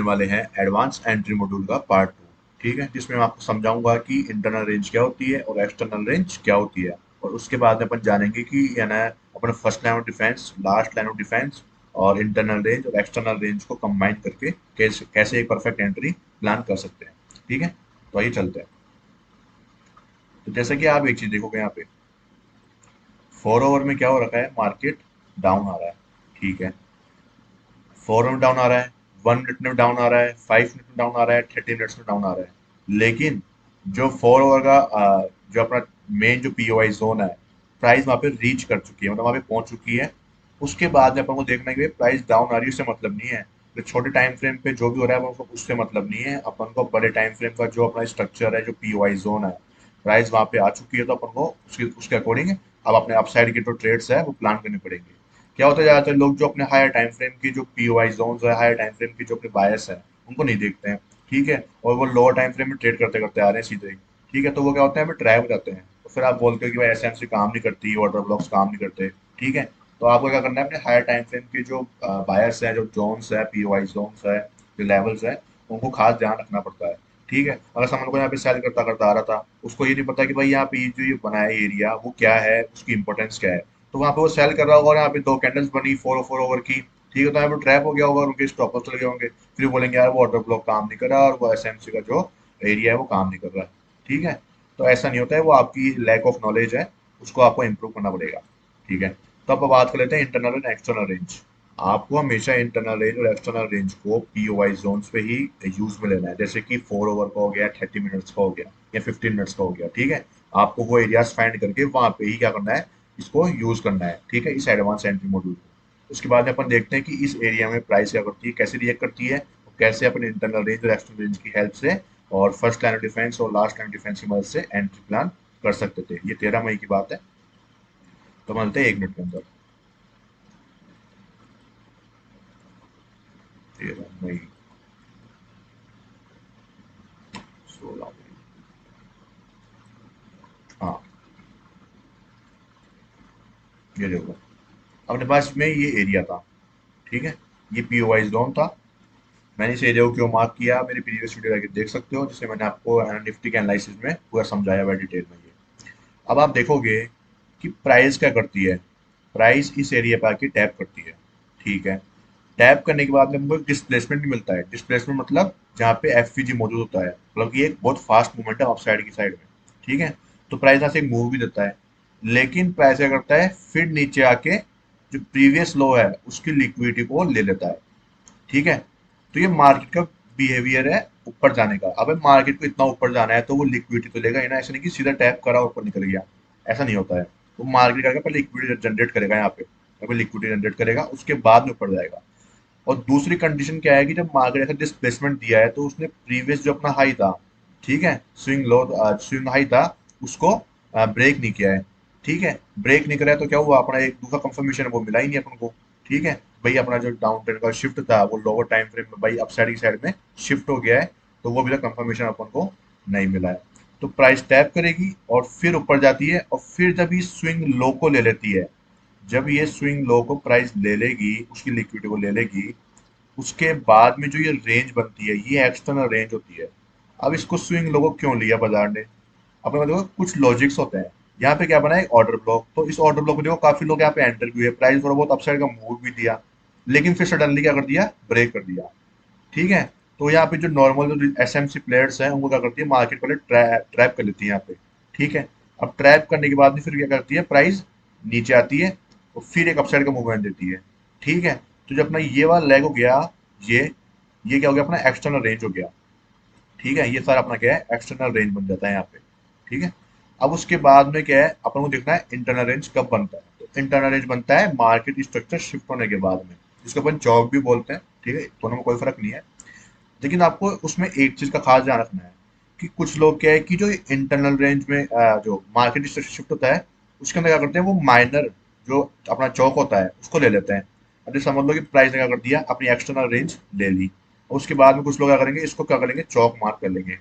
वाले हैं advance entry module का पार्ट 2। ठीक है, जिसमें मैं आपको समझाऊंगा कि इंटरनल रेंज क्या होती है और एक्सटर्नल रेंज क्या होती है, और उसके बाद में अपन जानेंगे कि यानी अपने first line of defence, last line of defence और इंटरनल रेंज और एक्सटर्नल रेंज को कंबाइन करके कैसे कैसे एक परफेक्ट एंट्री प्लान कर सकते हैं। ठीक है, तो आइए चलते हैं। तो जैसे कि आप एक चीज देखोगे यहाँ पे 4 ओवर में क्या हो रखा है, मार्केट डाउन आ रहा है। ठीक है, 4 में डाउन आ रहा है, 1 मिनट में डाउन आ रहा है, 5 मिनट में डाउन आ रहा है, 30 मिनट्स में डाउन आ रहा है। लेकिन जो 4 ओवर का जो अपना मेन जो पीओआई जोन है, प्राइस वहां पे रीच कर चुकी है, मतलब वहां पे पहुंच चुकी है। उसके बाद में अपन को देखना है कि प्राइस डाउन आ रही है, उससे मतलब नहीं है। तो छोटे टाइम फ्रेम पे जो भी हो रहा है अपन को उससे मतलब नहीं है। अपन को बड़े टाइम फ्रेम का जो अपना स्ट्रक्चर है, जो पीओआई जोन है, प्राइस वहां पे आ चुकी है, तो अपन को उसके उसके अकॉर्डिंग अब अपने अपसाइड के जो ट्रेड्स है वो प्लान करने पड़ेंगे। क्या होता है, ज्यादातर लोग जो अपने हायर टाइम फ्रेम की जो पीओआई जोन्स है, हायर टाइम फ्रेम की जो अपने बायस है, उनको नहीं देखते हैं। ठीक है, और वो लोअर टाइम फ्रेम में ट्रेड करते करते आ रहे हैं सीधे ही। ठीक है, तो वो क्या होता है, हमें ट्रैप हो जाते हैं। तो फिर आप बोलते हो कि भाई एसएमसी काम नहीं करती, ऑर्डर ब्लॉक्स काम नहीं करते। ठीक है, तो आपको क्या करना है, अपने हायर टाइम फ्रेम के जो बायर्स है, जो जोन्स है, पीओआई जोन्स है, जो लेवल्स है, उनको खास ध्यान रखना पड़ता है। ठीक है, अगर सामान को यहाँ पे सेल करता करता आ रहा था, उसको ये नहीं पता कि भाई यहाँ पे जो ये बना है एरिया वो क्या है, उसकी इंपॉर्टेंस क्या है, तो वहाँ पे वो सेल कर रहा होगा और यहाँ पे दो कैंडल्स बनी 4 ओवर की। ठीक है, तो यहाँ पे ट्रैप हो गया होगा और उनके स्टॉप लॉस चले गए होंगे। फिर वो बोलेंगे यार वो ऑर्डर ब्लॉक काम नहीं कर रहा और वो एसएमसी का जो एरिया है वो काम नहीं कर रहा है। ठीक है, तो ऐसा नहीं होता है, वो आपकी लैक ऑफ नॉलेज है, उसको आपको इम्प्रूव करना पड़ेगा। ठीक है, तो अब बात कर लेते हैं इंटरनल एंड एक्सटर्नल रेंज। आपको हमेशा इंटरनल रेंज और एक्सटर्नल रेंज को पीओवाई जोन्स पे ही यूज में लेना है, जैसे कि 4 ओवर का हो गया, 30 मिनट्स का हो गया या 15 मिनट्स का हो गया। ठीक है, आपको वो एरियाज फाइंड करके वहां पे ही क्या करना है, इसको यूज करना है। ठीक है, इस एडवांस एंट्री मॉड्यूल को। उसके बाद में अपन देखते हैं कि इस एरिया में प्राइस क्या करती है, कैसे रिएक्ट करती है, और कैसे अपन इंटरनल रेंज और एक्सटर्नल रेंज की हेल्प से और फर्स्ट लाइन ऑफ डिफेंस और लास्ट लाइन ऑफ डिफेंस की मदद से एंट्री प्लान कर सकते थे। ये 13 मई की बात है, तो मिलते हैं 1 मिनट के अंदर। 13 मई, 16 मई। हाँ, ये देखो अपने पास में ये एरिया था। ठीक है, ये पीओवाई जोन था। मैंने इस एरिया को क्यों मार्क किया, मेरी प्रीवियस वीडियो जाके देख सकते हो, जिससे मैंने आपको निफ्टी के एनालिसिस में पूरा समझाया हुआ डिटेल में ये। अब आप देखोगे कि प्राइस क्या करती है, प्राइस इस एरिया पे आके टैप करती है। ठीक है, टैप करने के बाद में हमको डिस्प्लेसमेंट भी मिलता है। डिस्प्लेसमेंट मतलब जहाँ पे एफवीजी मौजूद होता है, मतलब कि एक बहुत फास्ट मूवमेंट है अपसाइड की साइड में। ठीक है, तो प्राइस यहाँ से मूव भी देता है, लेकिन प्राइस क्या करता है, फिर नीचे आके जो प्रीवियस लो है उसकी लिक्विडिटी को ले लेता है। ठीक है, तो ये मार्केट का बिहेवियर है ऊपर जाने का। अबे मार्केट को इतना ऊपर जाना है तो वो लिक्विडिटी तो लेगा ही ना, ऐसा नहीं कि सीधा टैप करा ऊपर निकल गया। ऐसा नहीं होता है, वो मार्केट करके पहले लिक्विडिटी जनरेट करेगा, यहाँ पे लिक्विडिटी जनरेट करेगा, उसके बाद में ऊपर जाएगा। और दूसरी कंडीशन क्या है कि जब मार्केट ऐसा डिस्प्लेसमेंट दिया है तो उसने प्रीवियस जो अपना हाई था, ठीक है, स्विंग लो, स्विंग हाई था, उसको ब्रेक नहीं किया है। ठीक है, ब्रेक नहीं करा है तो क्या हुआ, अपना एक दूसरा कंफर्मेशन है वो मिला ही नहीं अपन को। ठीक है, भाई अपना जो डाउन ट्रेंड का शिफ्ट था वो लोअर टाइम फ्रेम में भाई अपसाइड की साइड में शिफ्ट हो गया है, तो वो भी कंफर्मेशन अपन को नहीं मिला है। तो प्राइस टैप करेगी और फिर ऊपर जाती है, और फिर जब ये स्विंग लो को ले लेती है, जब ये स्विंग लो को प्राइस ले लेगी, उसकी लिक्विडिटी को ले लेगी, उसके बाद में जो ये रेंज बनती है ये एक्सटर्नल रेंज होती है। अब इसको स्विंग लो को क्यों लिया बाजार ने, अपने देखो कुछ लॉजिक्स होते हैं। यहाँ पे क्या बना है, ऑर्डर ब्लॉक, तो इस ऑर्डर ब्लॉक में देखो काफी लोग यहाँ पे एंटर भी हुए, प्राइस थोड़ा बहुत अपसाइड का मूव भी दिया, लेकिन फिर सडनली क्या कर दिया, ब्रेक कर दिया। ठीक है, तो यहाँ पे जो नॉर्मल जो एसएमसी प्लेयर्स हैं उनको क्या करती है, मार्केट पहले ट्रैप कर लेती है यहाँ पे। ठीक है, अब ट्रैप करने के बाद में फिर क्या करती है, प्राइस नीचे आती है और फिर एक अपसाइड का मूवमेंट देती है। ठीक है, तो जो अपना ये वाला लेग हो गया, ये क्या हो गया, अपना एक्सटर्नल रेंज हो गया। ठीक है, ये सारा अपना क्या है, एक्सटर्नल रेंज बन जाता है यहाँ पे। ठीक है, अब उसके बाद में क्या है, अपन को देखना है इंटरनल रेंज कब बनता है। तो इंटरनल रेंज बनता है मार्केट स्ट्रक्चर शिफ्ट होने के बाद में, जिसको अपन चौक भी बोलते हैं। ठीक है, दोनों में कोई फर्क नहीं है। लेकिन आपको उसमें एक चीज का खास ध्यान रखना है कि कुछ लोग क्या है कि जो इंटरनल रेंज में जो मार्केट स्ट्रक्चर शिफ्ट होता है, उसके अंदर क्या करते हैं, वो माइनर जो अपना चौक होता है उसको ले लेते हैं। अब जैसे समझ लो कि प्राइस ने क्या कर दिया, अपनी एक्सटर्नल रेंज ले ली, और उसके बाद में कुछ लोग क्या करेंगे, इसको क्या करेंगे, चौक मार्क कर लेंगे।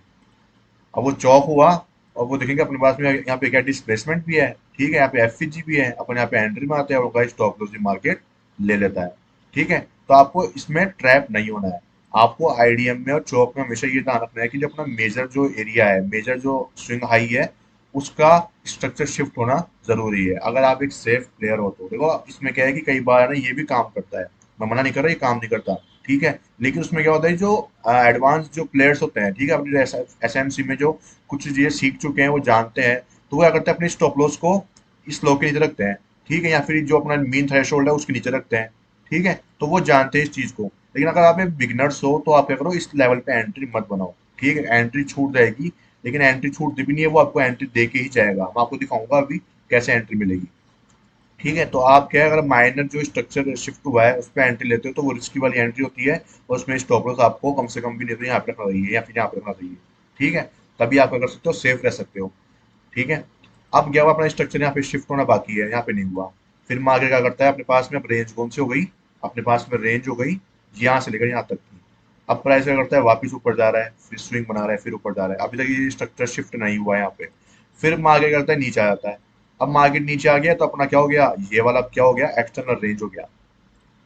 अब वो चौक हुआ, और वो देखेंगे अपने पास में यहाँ पे क्या डिस्प्लेसमेंट भी है। ठीक है, यहाँ पे एफवीजी भी है, अपन यहाँ पे एंट्री मारते हैं और स्टॉप लॉस मार्केट ले लेता है। ठीक है, तो आपको इसमें ट्रैप नहीं होना है। आपको आईडीएम में और चौक में हमेशा ये ध्यान रखना है कि जो अपना मेजर जो एरिया है, मेजर जो स्विंग हाई है, उसका स्ट्रक्चर शिफ्ट होना जरूरी है। अगर आप एक सेफ प्लेयर हो तो देखो इसमें क्या है कि कई बार ना ये भी काम करता है, मैं मना नहीं कर रहा ये काम नहीं करता, ठीक है, लेकिन उसमें क्या होता है जो एडवांस जो प्लेयर्स होते हैं, ठीक है, अपनी एसएमसी में जो कुछ चीजें सीख चुके हैं वो जानते हैं, तो वो क्या करते हैं अपने स्टॉप लॉस को इस लो के नीचे रखते हैं, ठीक है, या फिर जो अपना मेन थ्रेशोल्ड है उसके नीचे रखते हैं, ठीक है, तो वो जानते हैं इस चीज को। लेकिन अगर आप एक बिगनर्स हो तो आप क्या करो, इस लेवल पे एंट्री मत बनाओ, ठीक है, एंट्री छूट जाएगी, लेकिन एंट्री छूटती भी नहीं है, वो आपको एंट्री दे के ही जाएगा, मैं आपको दिखाऊंगा अभी कैसे एंट्री मिलेगी, ठीक है। तो आप क्या है, अगर माइनर जो स्ट्रक्चर शिफ्ट हुआ है उस पर एंट्री लेते हो तो वो रिस्की वाली एंट्री होती है, और उसमें स्टॉप लॉस आपको कम से कम भी नहीं तो यहाँ पे रखना चाहिए या फिर यहाँ पे रखना चाहिए, ठीक है, तभी आप क्या कर सकते हो, सेफ रह सकते हो, ठीक है। अब क्या हुआ, अपना स्ट्रक्चर यहाँ पे शिफ्ट होना बाकी है, यहाँ पे नहीं हुआ, फिर मैं आगे क्या करता है, अपने पास में अब रेंज कौन सी हो गई, अपने पास में रेंज हो गई यहाँ से लेकर यहाँ तक की। अब प्राइस क्या करता है, वापिस ऊपर जा रहा है, फिर स्विंग बना रहा है, फिर ऊपर जा रहा है, अभी तक ये स्ट्रक्चर शिफ्ट नहीं हुआ है यहाँ पे। फिर मैं आगे करता है, नीचे आ जाता है। अब मार्केट नीचे आ गया तो अपना क्या हो गया, ये वाला अब क्या हो गया, एक्सटर्नल रेंज हो गया,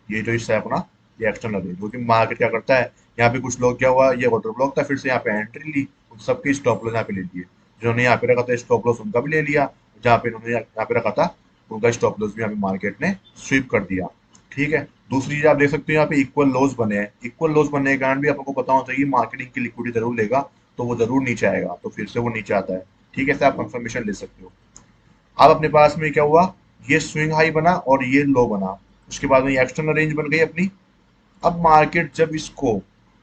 ये जो हिस्सा है अपना, ये एक्सटर्नल रेंज, क्योंकि मार्केट क्या करता है, यहाँ पे कुछ लोग क्या हुआ, ये ऑर्डर ब्लॉक था, फिर से यहाँ पे एंट्री ली, उन सबकी स्टॉप लॉस यहाँ पे ले लिए, जिन्होंने यहाँ पे रखा था स्टॉप लॉस उनका भी ले लिया, जहाँ पे इन्होंने यहाँ पे रखा था उनका स्टॉप लॉस भी यहाँ पे मार्केट ने स्वीप कर दिया, ठीक है। दूसरी चीज आप देख सकते हो, यहाँ पे इक्वल लॉस बने हैं, इक्वल लॉस बनने के कारण भी आपको पता होना चाहिए मार्केटिंग की लिक्विडिटी जरूर लेगा, तो वो जरूर नीचे आएगा, तो फिर से वो नीचे आता है, ठीक है, ऐसे आप कंफर्मेशन ले सकते हो। अब अपने पास में क्या हुआ, ये स्विंग हाई बना और ये लो बना, उसके बाद में ये एक्सटर्नल रेंज बन गई अपनी। अब मार्केट जब इसको,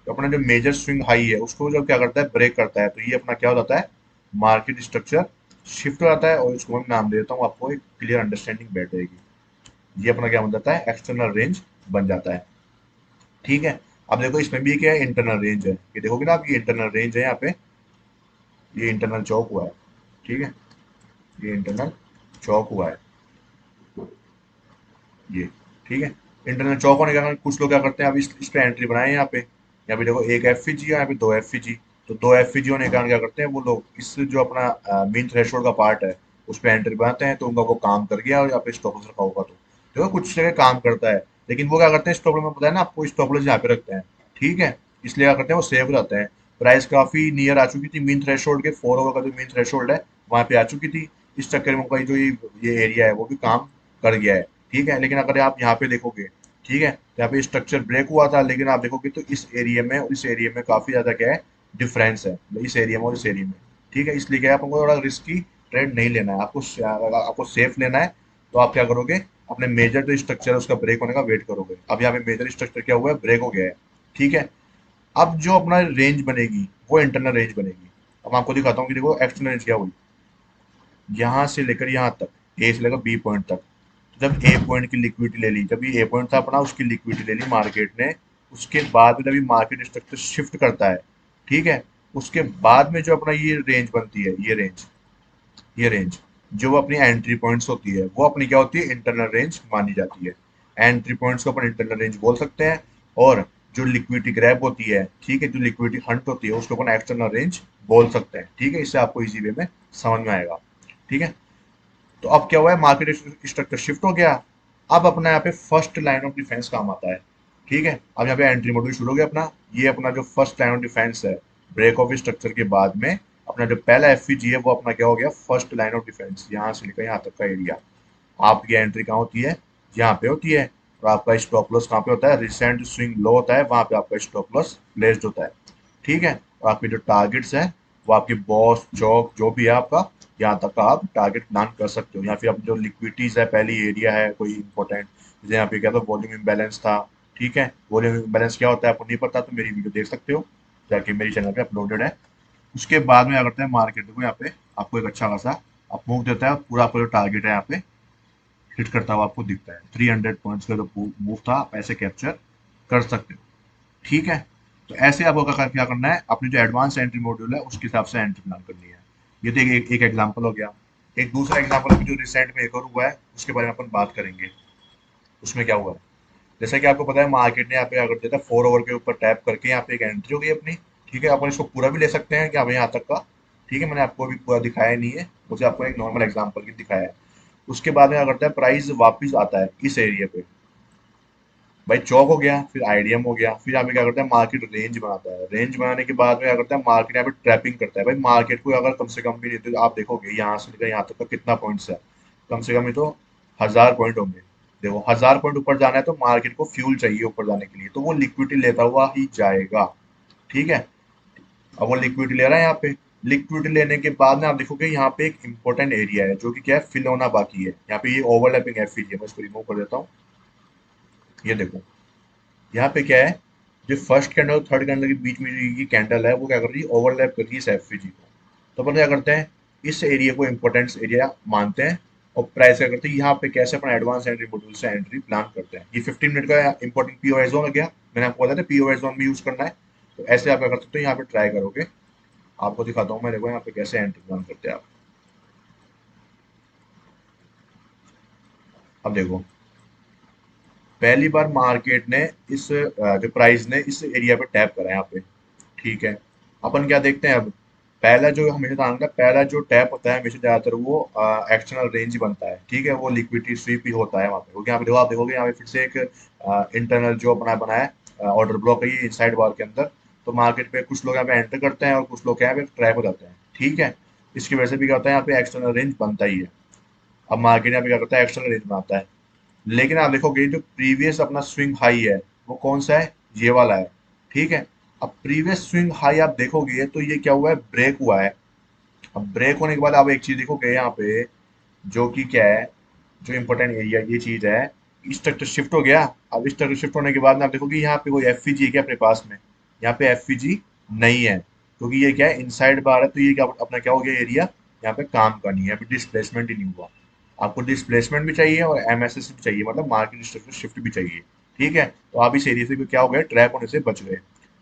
अपना जो मेजर स्विंग हाई है उसको जब क्या करता है, ब्रेक करता है, तो ये अपना क्या हो जाता है, मार्केट स्ट्रक्चर शिफ्ट हो जाता है, और इसको मैं नाम दे देता हूँ, आपको एक क्लियर अंडरस्टैंडिंग बैठ जाएगी। ये अपना क्या बन जाता है, एक्सटर्नल रेंज बन जाता है, ठीक है। अब देखो इसमें भी क्या है, इंटरनल रेंज है, ये देखोगे ना आप, ये इंटरनल रेंज है यहाँ पे, ये इंटरनल चौक हुआ है, ठीक है, ये इंटरनल चौक हुआ है, ये, ठीक है। इंटरनल चौक होने के कारण कुछ लोग क्या करते हैं, अब इस पे एंट्री बनाए यहाँ पे, यहाँ पे देखो एक एफ जी है, यहाँ पे दो एफ जी, तो दो एफ जी होने के कारण क्या करते हैं वो लोग, इस जो अपना मेन थ्रेशोल्ड का पार्ट है उस पे एंट्री बनाते हैं, तो उनका वो काम कर गया, और यहाँ पे स्टॉप लॉस रखा होगा तो देखो कुछ जगह काम करता है, लेकिन वो क्या करते हैं, स्टॉप लॉस में पता है ना आपको, स्टॉप लॉस यहाँ पे रखते हैं, ठीक है, इसलिए क्या करते हैं वो सेव रहते हैं। प्राइस काफी नियर आ चुकी थी मीन थ्रेशोल्ड के, 4 ओवर का जो मीन थ्रेशोल्ड है वहां पे आ चुकी थी, इस चक्कर में उनका जो ये एरिया है वो भी काम कर गया है, ठीक है। लेकिन अगर आप यहाँ पे देखोगे, ठीक है, तो यहाँ पे स्ट्रक्चर ब्रेक हुआ था, लेकिन आप देखोगे तो इस एरिया में और इस एरिया में काफी ज्यादा क्या है, डिफरेंस है, इस एरिया में और इस एरिया में, ठीक है, इसलिए क्या है, आपको थोड़ा रिस्की ट्रेड नहीं लेना है, आपको सेफ लेना है, तो आप क्या करोगे, अपने मेजर जो स्ट्रक्चर है उसका ब्रेक होने का वेट करोगे। अब यहाँ पे मेजर स्ट्रक्चर क्या हुआ है, ब्रेक हो गया है, ठीक है। अब जो अपना रेंज बनेगी वो इंटरनल रेंज बनेगी। अब मैं आपको दिखाता हूँ कि देखो एक्सटर्नल रेंज क्या हुई, यहाँ से लेकर यहाँ तक, ए से लेकर बी पॉइंट तक, जब ए पॉइंट की लिक्विडिटी ले ली, जब ये ए पॉइंट था अपना, उसकी लिक्विडिटी ले ली मार्केट ने, उसके बाद में जब ये मार्केट स्ट्रक्चर शिफ्ट करता है, ठीक है, उसके बाद में जो अपना ये रेंज बनती है, ये रेंज जो वो अपनी एंट्री पॉइंट्स होती है वो अपनी क्या होती है, इंटरनल रेंज मानी जाती है। एंट्री पॉइंट्स को अपन इंटरनल रेंज बोल सकते हैं, और जो लिक्विडिटी ग्रैब होती है, ठीक है, जो लिक्विडिटी हंट होती है उसको अपन एक्सटर्नल रेंज बोल सकते हैं, ठीक है, इससे आपको इजी वे में समझ में आएगा, ठीक है। तो अब क्या हुआ है, मार्केट स्ट्रक्चर शिफ्ट हो गया, अब अपना यहाँ पे फर्स्ट लाइन ऑफ डिफेंस काम आता है, ठीक है। अब यहाँ पे एंट्री मॉड्यूल शुरू हो गया अपना, ये अपना जो फर्स्ट लाइन ऑफ डिफेंस है, ब्रेक ऑफ स्ट्रक्चर के बाद में अपना जो पहला एफ है वो अपना क्या हो गया, फर्स्ट लाइन ऑफ डिफेंस, यहाँ से लेकर यहाँ तक का एरिया, आपकी एंट्री कहाँ होती है, यहाँ पे होती है, और आपका स्टॉप लॉस कहाँ पे होता है, रिसेंट स्विंग लो होता है, वहां पे आपका स्टॉप लॉस प्लेस्ड होता है, ठीक है। और आपके जो टारगेट्स हैं वो आपके बॉस चौक जो भी है आपका, यहाँ तक का आप टारगेट प्लान कर सकते हो, या फिर अपनी जो लिक्विडिटीज है, पहली एरिया है कोई इंपॉर्टेंट, जैसे यहाँ पे क्या था, वॉल्यूम इम्बैलेंस था, ठीक है, वॉल्यूम इम्बैलेंस क्या होता है आपको नहीं पता तो मेरी वीडियो देख सकते हो, जाके मेरी चैनल पे अपलोडेड है। उसके बाद में क्या करते हैं, मार्केट को यहाँ पे आपको एक अच्छा खासा मूव देता है, पूरा आपका जो टारगेट है यहाँ पे हिट करता हुआ आपको दिखता है, 300 पॉइंट्स का जो मूव था आप ऐसे कैप्चर कर सकते हो, ठीक है। तो ऐसे आपको क्या करना है, अपनी जो एडवांस एंट्री मॉड्यूल है उसके हिसाब से एंट्री प्लान करनी है। ये तो एक एग्जांपल हो गया। एक दूसरा एग्जांपल अभी जो रिसेंट में एक और हुआ है उसके बारे में अपन बात करेंगे। उसमें क्या हुआ, जैसा कि आपको पता है मार्केट ने यहाँ पे क्या कर दिया था, 4 ओवर के ऊपर टैप करके यहाँ पे एक एंट्री हो गई अपनी, ठीक है, अपन इसको पूरा भी ले सकते हैं कि अब यहाँ तक का, ठीक है, मैंने आपको अभी पूरा दिखाया नहीं है, मुझे आपको एक नॉर्मल एग्जांपल की दिखाया है। उसके बाद में क्या करता है, प्राइस वापस आता है इस एरिया पे, भाई चौक हो गया, फिर आईडीएम हो गया, फिर यहाँ पे क्या करता है मार्केट रेंज बनाता है, रेंज बनाने के बाद में क्या करता है मार्केट यहाँ पे ट्रैपिंग करता है। भाई मार्केट को अगर कम से कम भी नहीं तो आप देखोगे यहाँ से लेकर यहाँ तक का कितना पॉइंट्स है, कम से कम नहीं तो 1000 पॉइंट होंगे। देखो 1000 पॉइंट ऊपर जाना है तो मार्केट को फ्यूल चाहिए ऊपर जाने के लिए, तो वो लिक्विडिटी लेता हुआ ही जाएगा। ठीक है, अब वो लिक्विडिटी ले रहा है यहाँ पे। लिक्विडिटी लेने के बाद में आप देखोगे यहाँ पे एक इंपॉर्टेंट एरिया है जो कि क्या है, फिल होना बाकी है। यहाँ पे ये ओवरलैपिंग एफईजी है, मैं इसको रिमूव कर देता हूँ। ये देखो यहाँ पे क्या है, जो फर्स्ट कैंडल और थर्ड कैंडल के बीच में जो ये कैंडल है वो क्या कर रही है, ओवरलैप कर रही है इस एफईजी को। तो अपन क्या करते हैं, इस एरिया को इंपॉर्टेंस एरिया मानते हैं और प्राइस क्या करते हैं, यहाँ पे कैसे अपना एडवांस एंट्री मॉड्यूल से एंट्री प्लान करते हैं। ये 15 मिनट का इंपॉर्टेंट पीओएस जोन हो गया, मैंने आपको बताया था पीओएस जोन भी यूज करना है। तो ऐसे आप क्या कर सकते हो, यहाँ पे ट्राई करोगे, आपको दिखाता हूँ मैं। देखो यहाँ पे कैसे एंट्री प्लान करते हैं आप। अब देखो पहली बार मार्केट ने इस जो प्राइस ने इस एरिया पे टैप करा है यहाँ पे। ठीक है, अपन क्या देखते हैं अब, पहला जो हमेशा ध्यान रखना, पहला जो टैप होता है हमेशा ज्यादातर वो एक्सटर्नल रेंज ही बनता है। ठीक है, वो लिक्विडिटी स्वीप ही होता है वहाँ पे, क्योंकि यहाँ पे देखो, आप देखोगे यहाँ पे फिर से एक इंटरनल जो अपना बना है ऑर्डर ब्लॉक है ये इनसाइड बार के अंदर। तो मार्केट पे कुछ लोग यहाँ पे एंटर करते हैं और कुछ लोग यहाँ पे ट्रैप हो जाते हैं। ठीक है, इसकी वजह से भी क्या होता है, यहाँ पे एक्सटर्नल रेंज बनता ही है। अब मार्केट यहाँ पे क्या करता है, एक्सटर्नल रेंज बनाता है। लेकिन आप देखोगे जो प्रीवियस अपना स्विंग हाई है वो कौन सा है, ये वाला है। ठीक है, अब प्रीवियस स्विंग हाई आप देखोगे तो ये क्या हुआ है, ब्रेक हुआ है। अब ब्रेक होने के बाद आप एक चीज देखोगे यहाँ पे, जो कि क्या है, जो इंपॉर्टेंट एरिया ये चीज है, स्ट्रक्चर शिफ्ट हो गया। अब स्ट्रक्चर शिफ्ट होने के बाद में आप देखोगे यहाँ पे कोई एफईजी है क्या अपने पास में, यहाँ पे एफईजी नहीं है, क्योंकि ये क्या है इनसाइड बार है। तो ये क्या अपना क्या हो गया एरिया, यहाँ पे काम का नहीं है, अभी डिस्प्लेसमेंट ही नहीं हुआ। आपको डिस्प्लेसमेंट भी चाहिए और एमएसएस भी चाहिए, मतलब मार्केट स्ट्रक्चर शिफ्ट भी चाहिए। ठीक है, तो आप इस एरिया से क्या हो गए, ट्रैप होने से बच गए।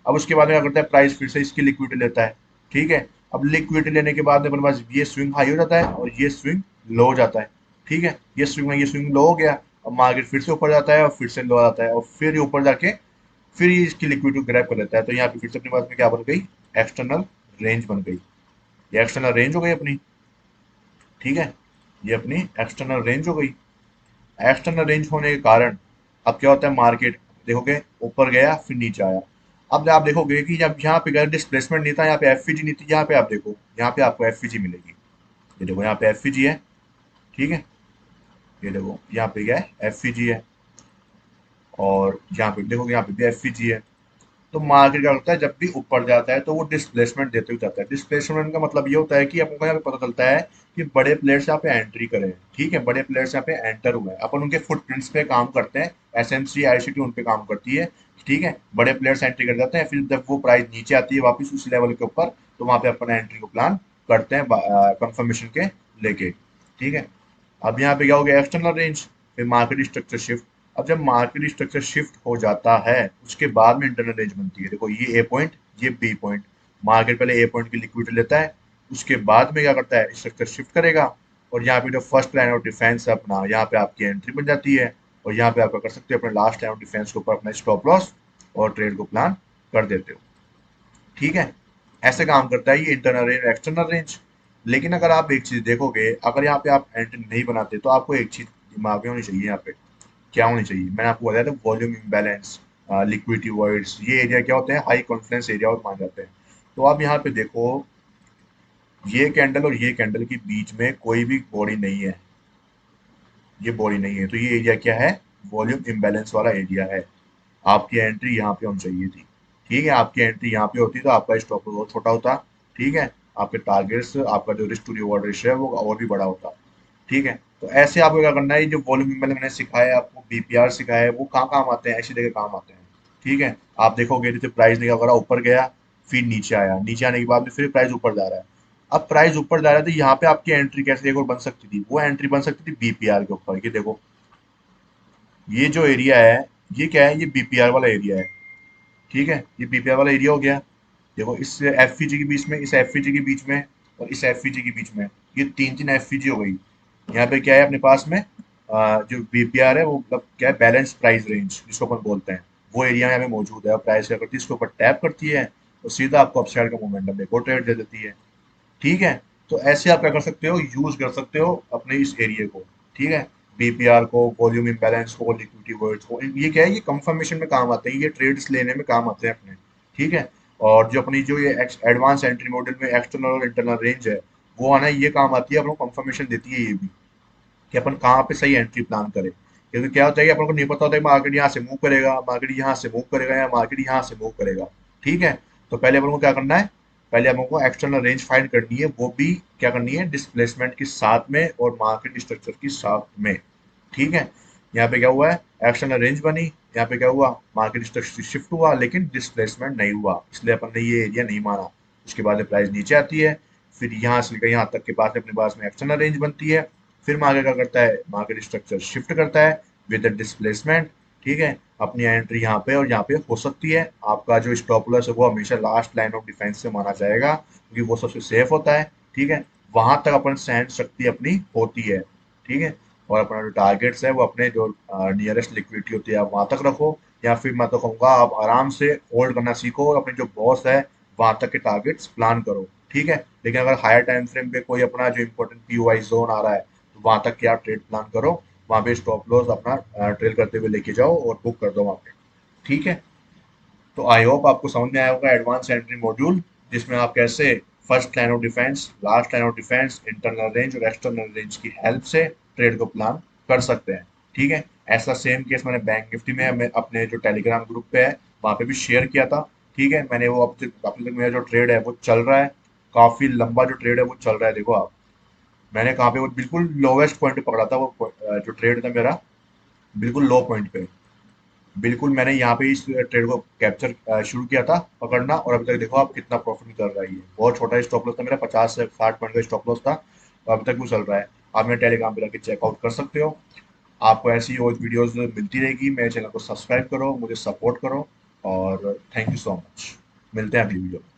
अब उसके बाद में क्या करता है, प्राइस फिर से इसकी लिक्विडिटी लेता है। ठीक है, अब लिक्विडिटी लेने के बाद में अपने पास ये स्विंग हाई हो जाता है और ये स्विंग लो हो जाता है। ठीक है, ये स्विंग लो हो गया। अब मार्केट फिर से ऊपर जाता है और फिर से लो आता है और फिर ये ऊपर जाके फिर ये इसकी लिक्विडिटी ग्रैब कर लेता है। तो यहाँ पे फिर से अपने पास में क्या बन गई, एक्सटर्नल रेंज बन गई। ये एक्सटर्नल रेंज हो गई अपनी। ठीक है, ये अपनी एक्सटर्नल रेंज हो गई। एक्सटर्नल रेंज होने के कारण अब क्या होता है, मार्केट देखोगे ऊपर गया फिर नीचे आया। अब आप देखोगे कि जब यहाँ पे डिस्प्लेसमेंट नहीं था, यहाँ पे एफईजी नहीं थी, यहाँ पे आप देखो, यहाँ पे आपको एफईजी मिलेगी। ये देखो यहाँ पे एफईजी है। ठीक है, ये देखो यहाँ पे क्या है, एफईजी है। और यहाँ पे देखोगे यहाँ पे भी एफईजी है। तो मार्केट क्या होता है, जब भी ऊपर जाता है तो वो डिस्प्लेसमेंट देते हुए जाता है। डिस्प्लेसमेंट का मतलब ये होता है कि अपन को यहाँ पे पता चलता है कि बड़े प्लेयर्स यहाँ पे एंट्री करे हैं। ठीक है, बड़े प्लेयर्स यहाँ पे एंटर हुए हैं, अपन उनके फुटप्रिंट्स पे काम करते हैं, एसएमसी आईसीटी उन पे काम करती है। ठीक है, बड़े प्लेयर्स एंट्री कर जाते हैं, फिर जब वो प्राइस नीचे आती है वापस उस लेवल के ऊपर, तो वहां पे अपन एंट्री को प्लान करते हैं कंफर्मेशन के लेके। ठीक है, अब यहाँ पे क्या हो गया, एक्सटर्नल रेंज, फिर मार्केट स्ट्रक्चर शिफ्ट। अब जब मार्केट स्ट्रक्चर शिफ्ट हो जाता है उसके बाद में इंटरनल रेंज बनती है। देखो ये ए पॉइंट, ये बी पॉइंट। मार्केट पहले ए पॉइंट की लिक्विडिटी लेता है, उसके बाद में क्या करता है, स्ट्रक्चर शिफ्ट करेगा। और यहाँ पे जो फर्स्ट लाइन ऑफ डिफेंस है अपना, यहाँ पे आपकी एंट्री बन जाती है। और यहाँ पे आप क्या कर सकते हो, अपने लास्ट लाइन ऑफ डिफेंस के ऊपर अपना स्टॉप लॉस और ट्रेड को प्लान कर देते हो। ठीक है, ऐसे काम करता है ये इंटरनल रेंज एक्सटर्नल रेंज। लेकिन अगर आप एक चीज देखोगे, अगर यहाँ पे आप एंट्री नहीं बनाते तो आपको एक चीज दिमाग में होनी चाहिए, यहाँ पे क्या होनी चाहिए, मैंने आपको बताया था वॉल्यूम इम्बैलेंस, लिक्विडिटी वॉइड्स, ये एरिया क्या होते हैं, हाई कॉन्फिडेंस एरिया और मान जाते हैं। तो आप यहाँ पे देखो, ये कैंडल और ये कैंडल के बीच में कोई भी बॉडी नहीं है, ये बॉडी नहीं है, तो ये एरिया क्या है, वॉल्यूम इम्बैलेंस वाला एरिया है। आपकी एंट्री यहाँ पे होनी चाहिए थी। ठीक है, आपकी एंट्री यहाँ पे होती तो आपका स्टॉप लॉस और छोटा होता। ठीक है, आपके टारगेट्स, आपका जो रिस्क टू रिवॉर्ड रेशियो है वो और भी बड़ा होता। ठीक है, तो ऐसे आपको क्या करना है, ये जो वॉल्यूम मैंने सिखाया है आपको, बीपीआर सिखाया है, वो कहाँ काम आते हैं, ऐसी जगह काम आते हैं। ठीक है, आप देखोगे जैसे प्राइस ने क्या करा, ऊपर गया फिर नीचे आया, नीचे आने के बाद में फिर प्राइस ऊपर जा रहा है। अब प्राइस ऊपर जा रहा है तो यहाँ पे आपकी एंट्री कैसे एक और बन सकती थी, वो एंट्री बन सकती थी बीपीआर के ऊपर। ये देखो ये जो एरिया है, ये क्या है, ये बीपीआर वाला एरिया है। ठीक है, ये बीपीआर वाला एरिया हो गया। देखो इस एफईजी के बीच में, इस एफईजी के बीच में और इस एफईजी के बीच में, ये तीन तीन एफईजी हो गई। यहाँ पे क्या है अपने पास में, जो बीपीआर है वो मतलब क्या है, बैलेंस प्राइस रेंज जिसको अपन बोलते हैं, वो एरिया यहाँ पे मौजूद है। और प्राइस क्या करती है, इसके ऊपर टैप करती है और सीधा आपको अपसाइड का मोमेंटम एक और ट्रेड दे देती है। ठीक है, तो ऐसे आप क्या कर सकते हो, यूज कर सकते हो अपने इस एरिया को। ठीक है, बीपीआर को, वॉल्यूम इम्बैलेंस को, लिक्विडिटी वर्ड्स को, ये क्या है, ये कंफर्मेशन में काम आते हैं, ये ट्रेड्स लेने में काम आते हैं अपने। ठीक है। और जो अपनी जो ये एडवांस एंट्री मॉड्यूल में एक्सटर्नल और इंटरनल रेंज है, वो आना ये काम आती है, अपन को कंफर्मेशन देती है ये भी, कि अपन कहाँ पे सही एंट्री प्लान करें। क्योंकि क्या होता है कि अपन को नहीं पता होता है मार्केट यहाँ से मूव करेगा, मार्केट यहाँ से मूव करेगा, या मार्केट यहाँ से मूव करेगा। ठीक है। तो पहले अपन को क्या करना है, पहले अपन को एक्सटर्नल रेंज फाइंड करनी है, वो भी क्या करनी है, डिस्प्लेसमेंट के साथ में और मार्केट स्ट्रक्चर के साथ में। ठीक है। यहाँ पे क्या हुआ है, एक्सटर्नल रेंज बनी, यहाँ पे क्या हुआ, मार्केट स्ट्रक्चर शिफ्ट हुआ, लेकिन डिस्प्लेसमेंट नहीं हुआ, इसलिए अपन ने ये एरिया नहीं माना। उसके बाद प्राइस नीचे आती है, फिर यहाँ से लेकर यहाँ तक के पास में अपने पास में एक्सटर्नल रेंज बनती है, फिर मार्केट क्या करता है, मार्केट स्ट्रक्चर शिफ्ट करता है विद डिस्प्लेसमेंट। ठीक है। अपनी एंट्री यहाँ पे और यहाँ पे हो सकती है। आपका जो स्टॉप लॉस है वो हमेशा लास्ट लाइन ऑफ डिफेंस से माना जाएगा, क्योंकि वो सबसे सेफ होता है। ठीक है। वहां तक अपन सहन शक्ति अपनी होती है। ठीक है। और अपना जो टारगेट्स है वो अपने जो नियरेस्ट लिक्विडिटी होती है आप वहां तक रखो, या फिर मैं तो कहूँगा आप आराम से होल्ड करना सीखो और अपने जो बॉस है वहां तक के टारगेट्स प्लान करो। ठीक है। लेकिन अगर हायर टाइम फ्रेम पे कोई अपना जो इंपॉर्टेंट पीओआई जोन आ रहा है, तो वहां तक के आप ट्रेड प्लान करो, वहां पे स्टॉप लॉस अपना ट्रेल करते हुए लेके जाओ और बुक कर दो वहां पे। ठीक है। तो आई होप आपको समझ में आया होगा एडवांस एंट्री मॉड्यूल, जिसमें आप कैसे first line of defence, last line of defence, internal range और एक्सटर्नल रेंज की हेल्प से ट्रेड को प्लान कर सकते हैं। ठीक है। ऐसा सेम केस मैंने बैंक निफ्टी में अपने जो टेलीग्राम ग्रुप पे है वहां पे भी शेयर किया था। ठीक है। मैंने वो अब तक मेरा जो ट्रेड है वो चल रहा है, काफी लंबा जो ट्रेड है वो चल रहा है, देखो आप। मैंने कहाँ पे वो बिल्कुल लोवेस्ट पॉइंट पे पकड़ा था, वो जो ट्रेड था मेरा बिल्कुल लो पॉइंट पे। बिल्कुल मैंने यहाँ पे इस ट्रेड को कैप्चर शुरू किया था पकड़ना, और अभी तक देखो आप कितना प्रॉफिट कर रहा है। ये बहुत छोटा स्टॉप लॉस था मेरा, 50 से 60 पॉइंट का स्टॉप लॉस था, और अभी तक वो चल रहा है। आप मेरे टेलीग्राम पे जाके चेकआउट कर सकते हो। आपको ऐसी और वीडियोस मिलती रहेगी। मेरे चैनल को सब्सक्राइब करो, मुझे सपोर्ट करो, और थैंक यू सो मच। मिलते हैं अगली वीडियो में।